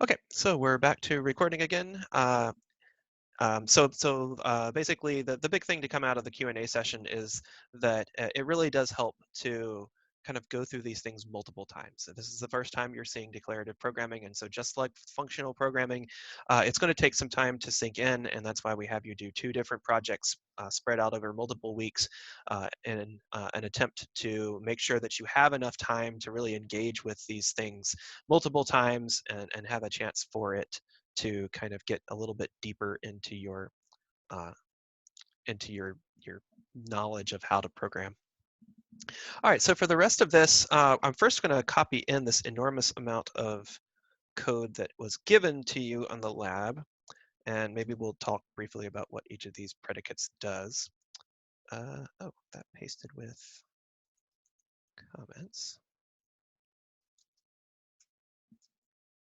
Okay, so we're back to recording again. Basically, the big thing to come out of the Q&A session is that it really does help to kind of go through these things multiple times. So this is the first time you're seeing declarative programming, and so just like functional programming, it's going to take some time to sink in, and that's why we have you do 2 different projects spread out over multiple weeks in an attempt to make sure that you have enough time to really engage with these things multiple times and have a chance for it to kind of get a little bit deeper into your uh, your knowledge of how to program. All right, so for the rest of this, I'm first going to copy in this enormous amount of code that was given to you on the lab, and maybe we'll talk briefly about what each of these predicates does. Oh, that pasted with comments.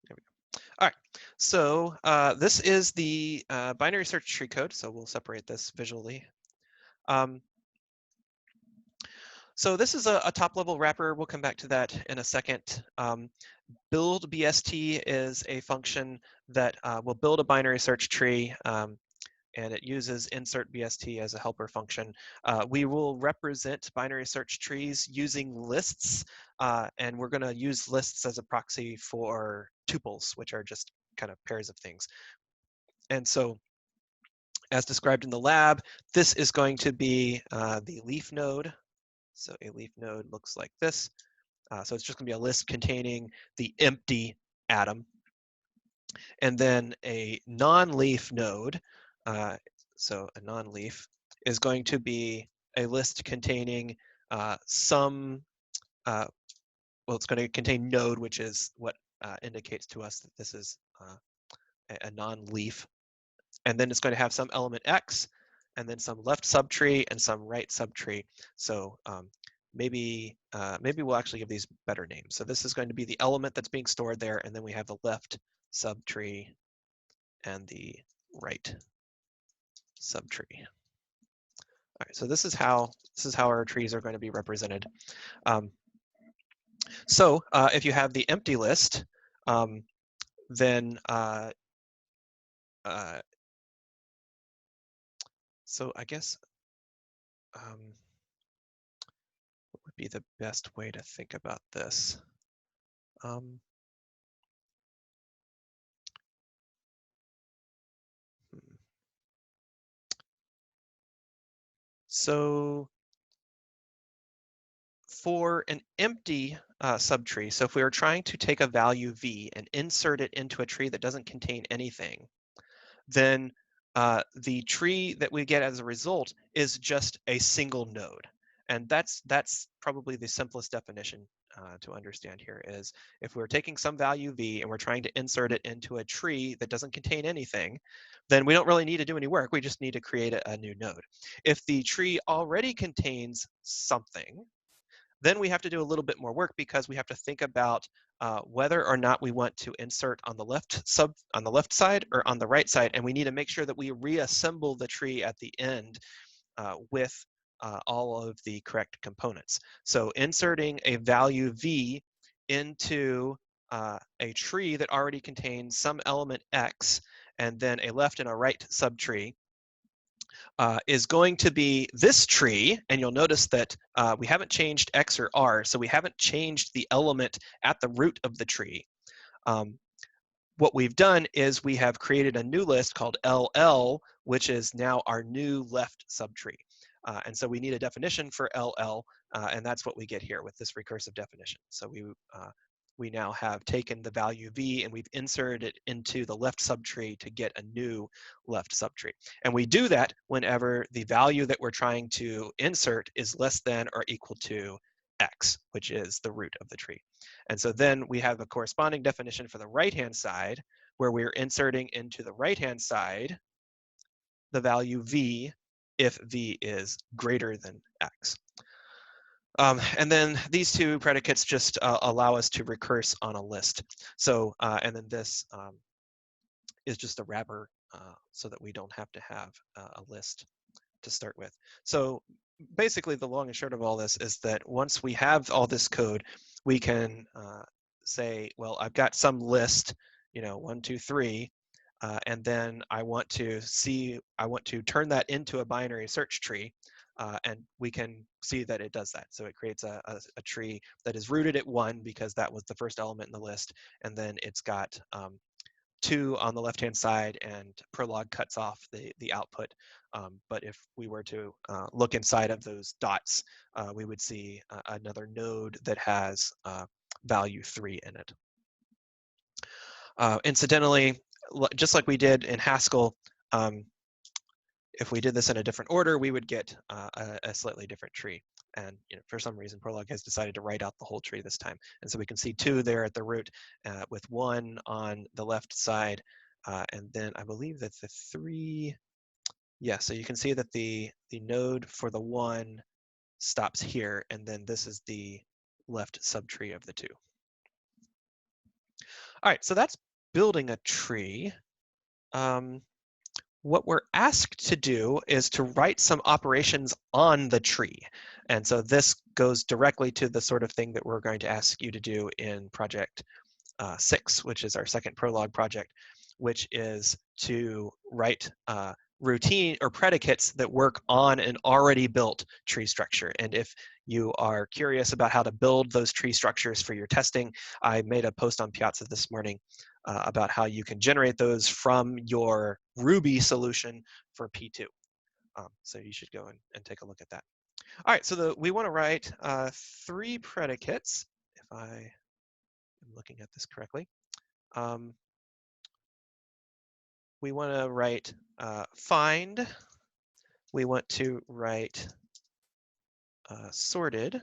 There we go. All right, so this is the binary search tree code, so we'll separate this visually. So this is a top-level wrapper. We'll come back to that in a second. Build BST is a function that will build a binary search tree, and it uses insert BST as a helper function. We will represent binary search trees using lists, and we're going to use lists as a proxy for tuples, which are just kind of pairs of things. And so, as described in the lab, this is going to be the leaf node. So a leaf node looks like this. So it's just going to be a list containing the empty atom. And then a non-leaf node, so a non-leaf, is going to be a list containing some, well, it's going to contain node, which is what indicates to us that this is a non-leaf. And then it's going to have some element X, and then some left subtree and some right subtree. So maybe we'll actually give these better names. So this is going to be the element that's being stored there, and then we have the left subtree and the right subtree. All right, so this is how our trees are going to be represented. So if you have the empty list, then so I guess what would be the best way to think about this? So for an empty subtree, so if we were trying to take a value v and insert it into a tree that doesn't contain anything, then the tree that we get as a result is just a single node. And that's probably the simplest definition to understand here is if we're taking some value v and we're trying to insert it into a tree that doesn't contain anything, then we don't really need to do any work. We just need to create a new node. If the tree already contains something, then we have to do a little bit more work because we have to think about whether or not we want to insert on the left side or on the right side, and we need to make sure that we reassemble the tree at the end with all of the correct components. So inserting a value v into a tree that already contains some element x and then a left and a right subtree is going to be this tree, and you'll notice that we haven't changed X or R, so we haven't changed the element at the root of the tree. What we've done is we have created a new list called LL, which is now our new left subtree. And so we need a definition for LL, and that's what we get here with this recursive definition. So we now have taken the value v and we've inserted it into the left subtree to get a new left subtree. And we do that whenever the value that we're trying to insert is less than or equal to x, which is the root of the tree. And so then we have a corresponding definition for the right-hand side, where we're inserting into the right-hand side the value v if v is greater than x. And then these two predicates just allow us to recurse on a list. So, and then this is just a wrapper so that we don't have to have a list to start with. So basically the long and short of all this is that once we have all this code, we can say, well, I've got some list 1, 2, 3, and then I want to turn that into a binary search tree, and we can see that it does that. So it creates a tree that is rooted at 1 because that was the first element in the list, and then it's got 2 on the left-hand side, and Prolog cuts off the output. But if we were to look inside of those dots, we would see another node that has value 3 in it. Incidentally, just like we did in Haskell, if we did this in a different order, we would get a slightly different tree. And for some reason, Prolog has decided to write out the whole tree this time. And so we can see 2 there at the root with 1 on the left side. And then I believe that the 3, yeah, so you can see that the node for the 1 stops here. And then this is the left subtree of the 2. All right, so that's building a tree. What we're asked to do is to write some operations on the tree. And so this goes directly to the sort of thing that we're going to ask you to do in project 6, which is our second Prolog project, which is to write routine or predicates that work on an already built tree structure. And if you are curious about how to build those tree structures for your testing, I made a post on Piazza this morning about how you can generate those from your Ruby solution for P2. So you should go and take a look at that. All right, so we want to write 3 predicates, if I am looking at this correctly. We want to write find. We want to write sorted.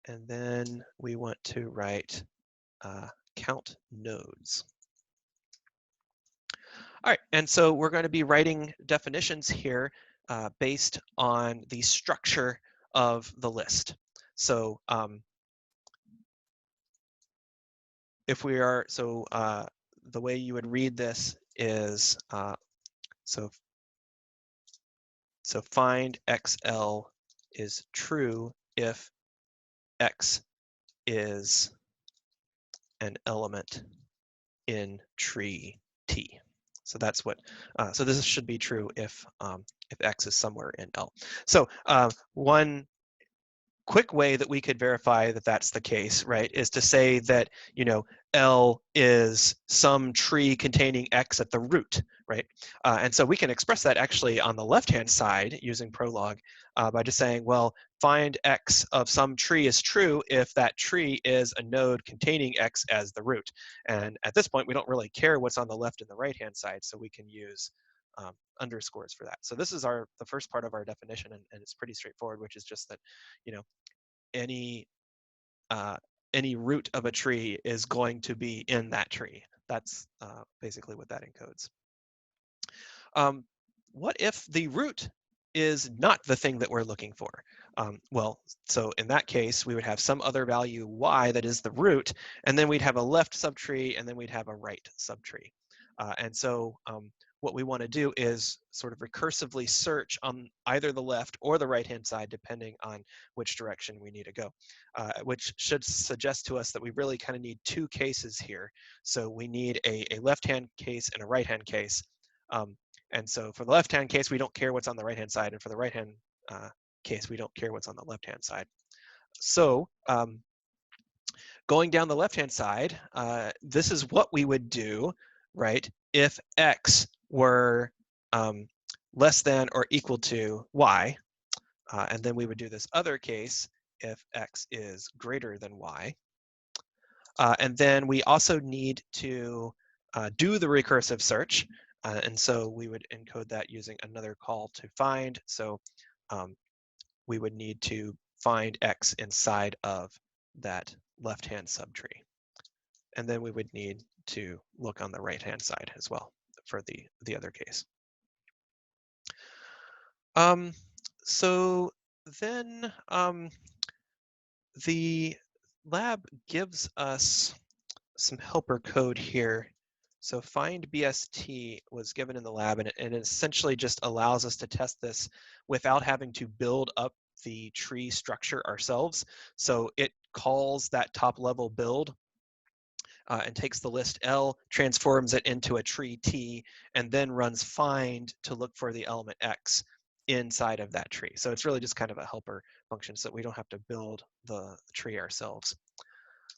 And then we want to write count nodes. All right, and so we're going to be writing definitions here based on the structure of the list. So if we are, the way you would read this is, so find XL is true if X is an element in tree T. So that's what, so this should be true if X is somewhere in L. So one quick way that we could verify that that's the case, right, is to say that, L is some tree containing X at the root, right? And so we can express that actually on the left-hand side using Prolog by just saying, well, find X of some tree is true if that tree is a node containing X as the root. And at this point, we don't really care what's on the left and the right-hand side, so we can use underscores for that. So this is the first part of our definition, and it's pretty straightforward, which is just that, any root of a tree is going to be in that tree. That's basically what that encodes. What if the root is not the thing that we're looking for? Well, so in that case, we would have some other value y that is the root, and then we'd have a left subtree, and then we'd have a right subtree. And so what we want to do is sort of recursively search on either the left or the right-hand side, depending on which direction we need to go, which should suggest to us that we really kind of need 2 cases here. So we need a left-hand case and a right-hand case. And so for the left-hand case, we don't care what's on the right-hand side, and for the right-hand case, we don't care what's on the left-hand side. So going down the left-hand side, this is what we would do, right, if X were less than or equal to Y. And then we would do this other case if X is greater than Y. And then we also need to do the recursive search. And so we would encode that using another call to find. So we would need to find X inside of that left-hand subtree. And then we would need to look on the right-hand side as well for the other case. So then the lab gives us some helper code here. So find BST was given in the lab, and it essentially just allows us to test this without having to build up the tree structure ourselves. So it calls that top level build and takes the list L, transforms it into a tree T, and then runs find to look for the element X inside of that tree. So it's really just kind of a helper function so that we don't have to build the tree ourselves.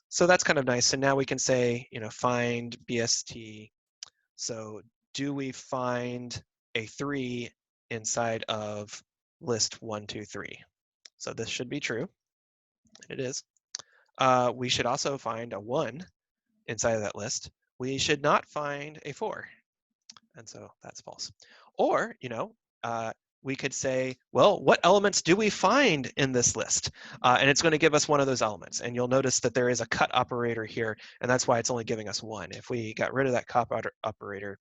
So that's kind of nice. And now we can say, find BST. So do we find a 3 inside of list 1, 2, 3? So this should be true. It is. We should also find a 1 inside of that list. We should not find a 4. And so that's false. Or, we could say, well, what elements do we find in this list? And it's going to give us one of those elements. And you'll notice that there is a cut operator here, and that's why it's only giving us 1. If we got rid of that cut operator,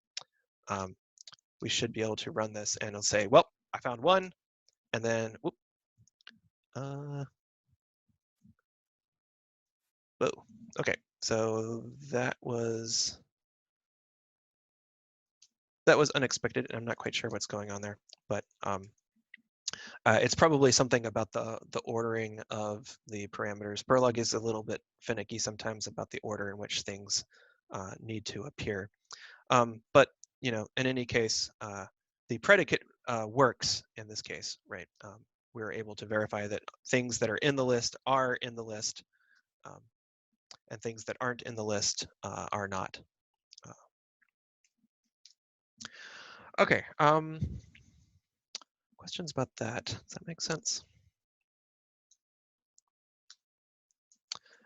we should be able to run this, and it'll say, well, I found 1, and then, whoop, whoa. Okay, so that was unexpected, and I'm not quite sure what's going on there, but it's probably something about the ordering of the parameters. Prolog is a little bit finicky sometimes about the order in which things need to appear. But in any case, the predicate works in this case, right? We're able to verify that things that are in the list are in the list, and things that aren't in the list are not. Okay. Questions about that? Does that make sense?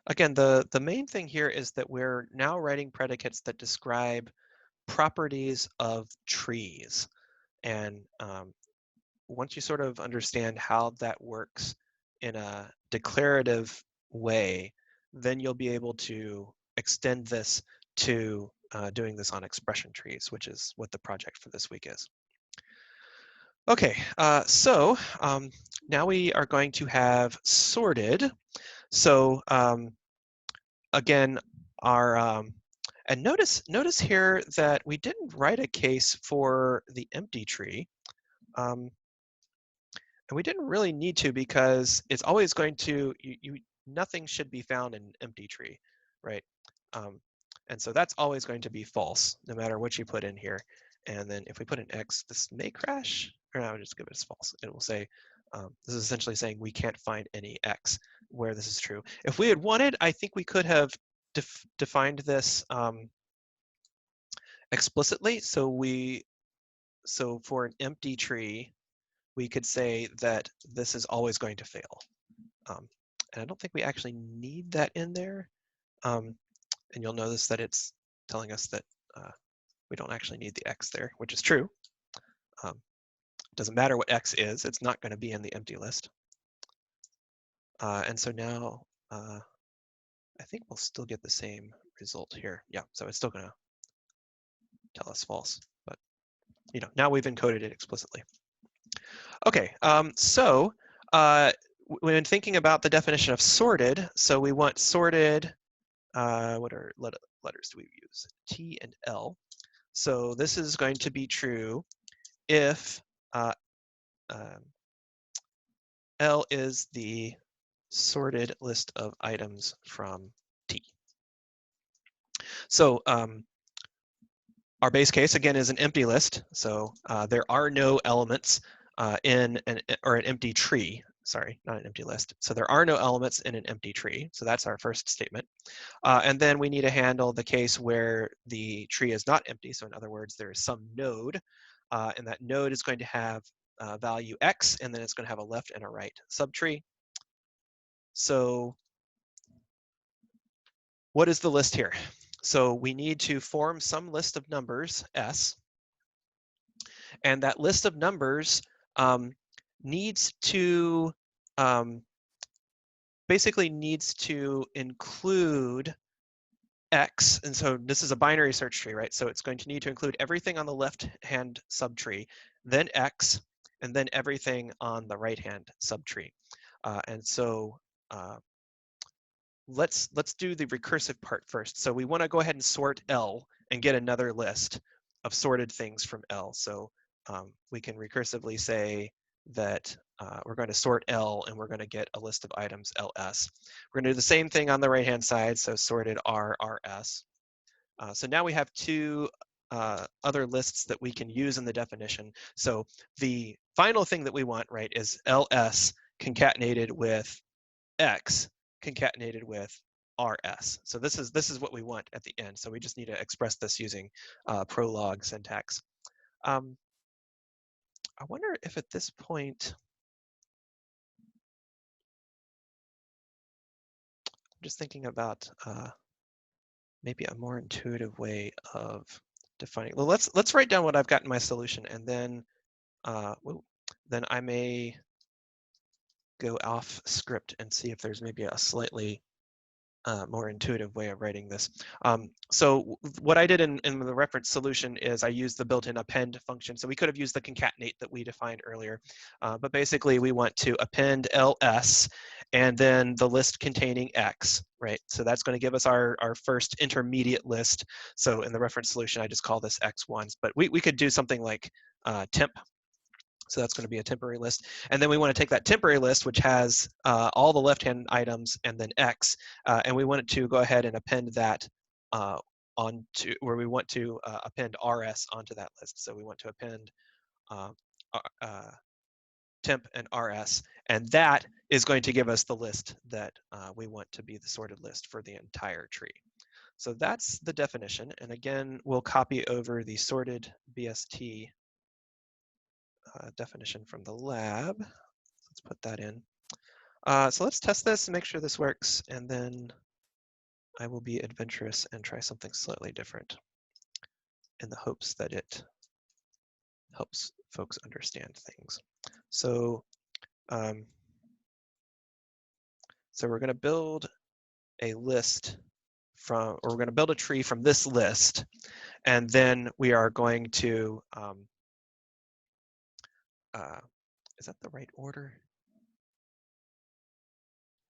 Again, the main thing here is that we're now writing predicates that describe properties of trees. And once you sort of understand how that works in a declarative way, then you'll be able to extend this to doing this on expression trees, which is what the project for this week is. Okay, so now we are going to have sorted. So again, our and notice here that we didn't write a case for the empty tree, and we didn't really need to because it's always going to nothing should be found in an empty tree, right? And so that's always going to be false no matter what you put in here. And then if we put an X, this may crash, or no, I'll just give it as false. It will say this is essentially saying we can't find any X where this is true. If we had wanted, I think we could have defined this explicitly. So for an empty tree, we could say that this is always going to fail. And I don't think we actually need that in there. And you'll notice that it's telling us that we don't actually need the X there, which is true. It doesn't matter what X is, it's not going to be in the empty list. And so now I think we'll still get the same result here. Yeah, so it's still going to tell us false, but now we've encoded it explicitly. Okay, so when thinking about the definition of sorted, so we want sorted, what are letters do we use? T and L. So this is going to be true if L is the sorted list of items from T. So our base case, again, is an empty list. So there are no elements in an empty tree. Sorry, not an empty list. So there are no elements in an empty tree. So that's our first statement. And then we need to handle the case where the tree is not empty. So in other words, there is some node, and that node is going to have value X, and then it's going to have a left and a right subtree. So what is the list here? So we need to form some list of numbers, S, and that list of numbers needs to basically needs to include X, and so this is a binary search tree, right? So it's going to need to include everything on the left-hand subtree, then X, and then everything on the right-hand subtree. And so let's do the recursive part first. So we want to go ahead and sort L and get another list of sorted things from L. So we can recursively say that we're going to sort L and we're going to get a list of items LS. We're going to do the same thing on the right-hand side, so sorted R, RS. So now we have two other lists that we can use in the definition. So the final thing that we want, right, is ls concatenated with x concatenated with rs. So this is what we want at the end. So we just need to express this using Prolog syntax. I wonder if at this point, I'm just thinking about maybe a more intuitive way of defining. Well, let's write down what I've got in my solution, and then then I may go off script and see if there's maybe a slightly more intuitive way of writing this. So what I did in the reference solution is I used the built-in append function. So we could have used the concatenate that we defined earlier, but basically we want to append ls and then the list containing x, right? So that's going to give us our first intermediate list. So in the reference solution, I just call this x1s, but we could do something like temp. So that's going to be a temporary list. And then we want to take that temporary list, which has all the left-hand items and then X, and we want it to go ahead and append that onto where we want to append RS onto that list. So we want to append temp and RS, and that is going to give us the list that we want to be the sorted list for the entire tree. So that's the definition. And again, we'll copy over the sorted BST definition from the lab. Let's put that in. So let's test this and make sure this works, and then I will be adventurous and try something slightly different in the hopes that it helps folks understand things. So, so we're going to build a list from, or we're going to build a tree from this list, and then we are going to, is that the right order?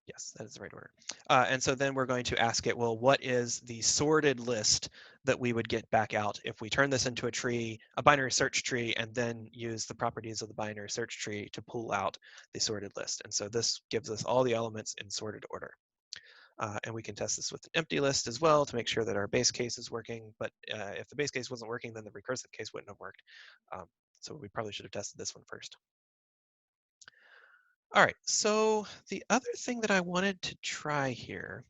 Yes, that is the right order. And so then we're going to ask it, well, what is the sorted list that we would get back out if we turn this into a tree, a binary search tree, and then use the properties of the binary search tree to pull out the sorted list. And so this gives us all the elements in sorted order. And we can test this with an empty list as well to make sure that our base case is working. But if the base case wasn't working, then the recursive case wouldn't have worked. So we probably should have tested this one first. All right, so the other thing that I wanted to try here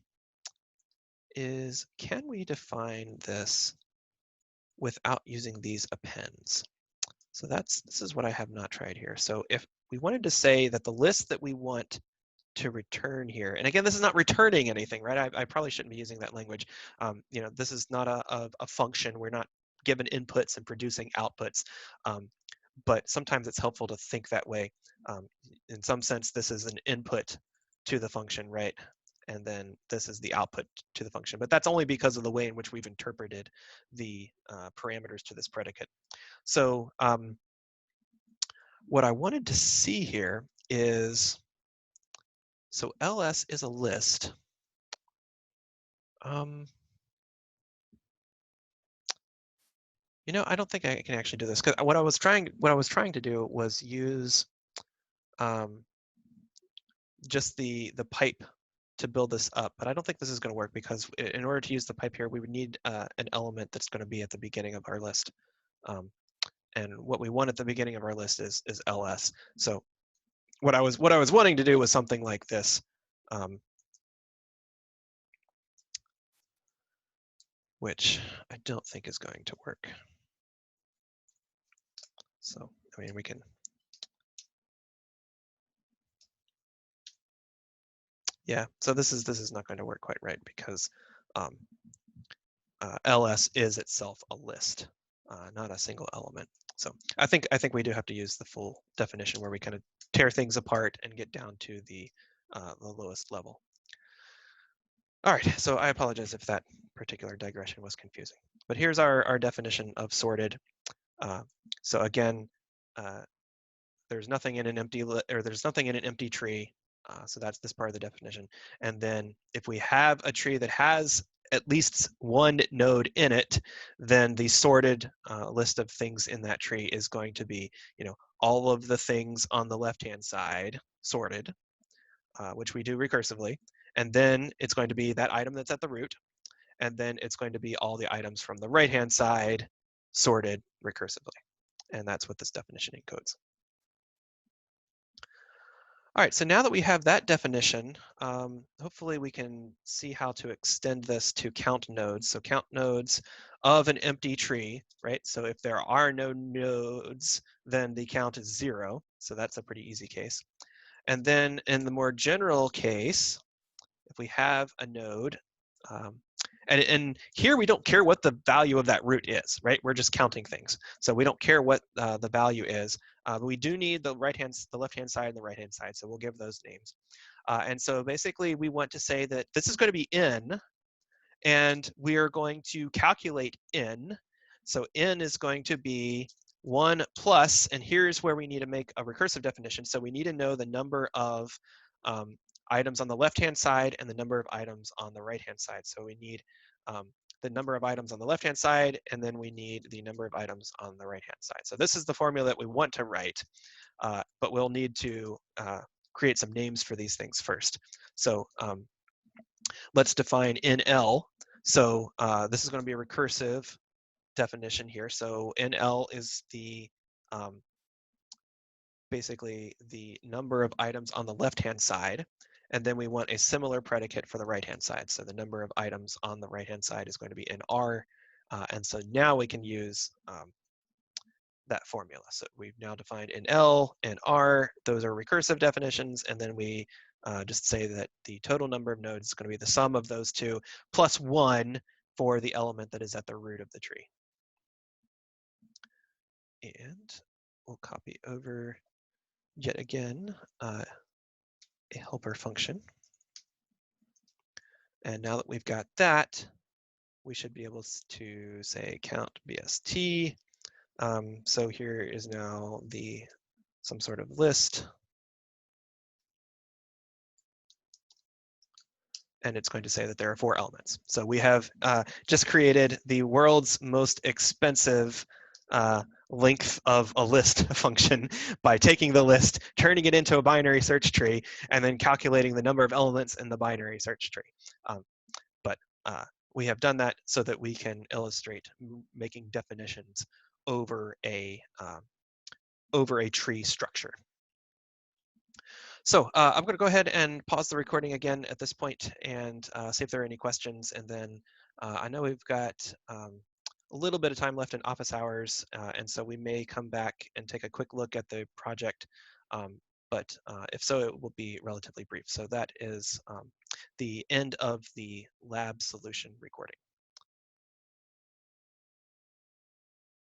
is, can we define this without using these appends? So this is what I have not tried here. So if we wanted to say that the list that we want to return here, and again, this is not returning anything, right? I probably shouldn't be using that language. You know, this is not a function. We're not given inputs and producing outputs. But sometimes it's helpful to think that way. In some sense, this is an input to the function, right? And then this is the output to the function. But that's only because of the way in which we've interpreted the parameters to this predicate. So what I wanted to see here is, so ls is a list. You know, I don't think I can actually do this, because what I was trying to do was use just the pipe to build this up, but I don't think this is going to work, because in order to use the pipe here, we would need an element that's going to be at the beginning of our list. And what we want at the beginning of our list is ls. So what I was wanting to do was something like this, which I don't think is going to work. So I mean, we can. Yeah, so this is not going to work quite right, because ls is itself a list, not a single element. So I think we do have to use the full definition, where we kind of tear things apart and get down to the lowest level. All right, so I apologize if that particular digression was confusing, but here's our definition of sorted. So again, there's nothing in an empty tree. So that's this part of the definition. And then if we have a tree that has at least one node in it, then the sorted list of things in that tree is going to be, you know, all of the things on the left-hand side sorted, which we do recursively. And then it's going to be that item that's at the root. and then it's going to be all the items from the right-hand side sorted recursively. And that's what this definition encodes. All right, so now that we have that definition, hopefully we can see how to extend this to count nodes. So count nodes of an empty tree, right? So if there are no nodes, then the count is 0. So that's a pretty easy case. And then in the more general case, if we have a node, and here we don't care what the value of that root is, right? We're just counting things. So we don't care what the value is. But we do need the left-hand side and the right-hand side. So we'll give those names. And so basically we want to say that this is going to be n, and we are going to calculate n. So n is going to be 1 plus, and here's where we need to make a recursive definition. So we need to know the number of items on the left-hand side and the number of items on the right-hand side. So we need the number of items on the left-hand side, and then we need the number of items on the right-hand side. So this is the formula that we want to write, but we'll need to create some names for these things first. So let's define NL. So this is going to be a recursive definition here. So NL is the basically the number of items on the left-hand side, and then we want a similar predicate for the right-hand side. So the number of items on the right-hand side is going to be NR, and so now we can use that formula. So we've now defined NL and R. Those are recursive definitions, and then we just say that the total number of nodes is going to be the sum of those two plus 1 for the element that is at the root of the tree. And we'll copy over yet again a helper function. And now that we've got that, we should be able to say count BST. So here is now some sort of list. And it's going to say that there are 4 elements. So we have just created the world's most expensive length of a list function by taking the list, turning it into a binary search tree, and then calculating the number of elements in the binary search tree. But we have done that so that we can illustrate making definitions over a tree structure. So I'm going to go ahead and pause the recording again at this point and see if there are any questions. And then I know we've got a little bit of time left in office hours, and so we may come back and take a quick look at the project. But if so, it will be relatively brief. So that is the end of the lab solution recording.